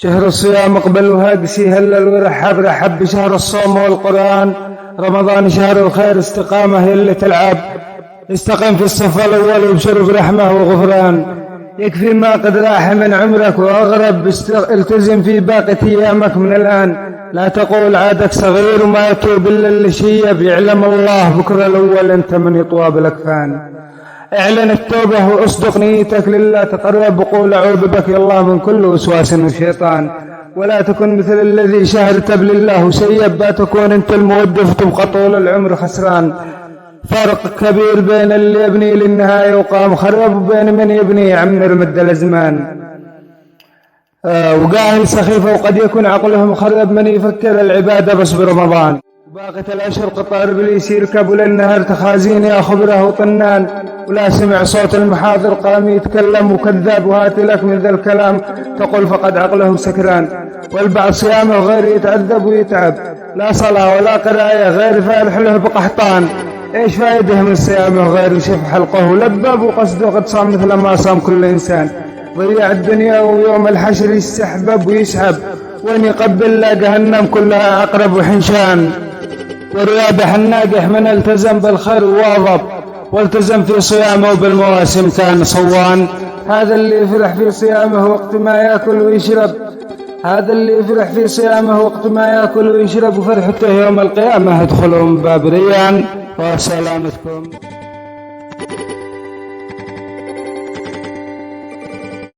شهر الصيام اقبل وهاقسي هلل ورحب بشهر الصوم والقرآن. رمضان شهر الخير استقامة هي اللي تلعب. استقم في الصف الأول وابشر برحمة وغفران. يكفي ما قد راح من عمرك وأغرب. التزم في باقي أيامك من الآن. لا تقول عادك صغير وما يتوب إلا اللي شيب. يعلم الله بكرة الأول أنت من يطوى بالأكفان. اعلن التوبة واصدق نيتك لله. تقرب وقول أعوذ بك يا الله من كل وسواس وشيطان. ولا تكن مثل الذي شهرت بالله وسيب. لا تكون أنت المودف تبقى طول العمر خسران. فرق كبير بين اللي يبني للنهاية وقام خرب وبين من يبني يعمر مد الأزمان. وقاهل سخيفة وقد يكون عقلهم خرب من يفكر العبادة بس برمضان. باقة الأشهر قطار إبليس يركب للنهر تخازين يا خبره وطنان. ولا سمع صوت المحاضر قام يتكلم وكذاب وهات لك من ذا الكلام تقول فقد عقله سكران. والبعض صيامه غير يتعذب ويتعب. لا صلاة ولا قراءة غير فارح له بقحطان. ايش فائده من صيامه غير يشف حلقه ولبب وقصده قد صام مثل ما صام كل إنسان. ضيع الدنيا ويوم الحشر يستحبب ويسحب. وين يقبل لا جهنم كلها عقرب وحنشان. والرابح الناجح من التزم بالخير وواظب والتزم في صيامه بالمواسم كان صوان. هذا اللي يفرح في صيامه وقت ما يأكل ويشرب. هذا اللي يفرح في صيامه وقت ما يأكل ويشرب وفرحته يوم القيامة يدخلهم باب ريان. وسلامتكم.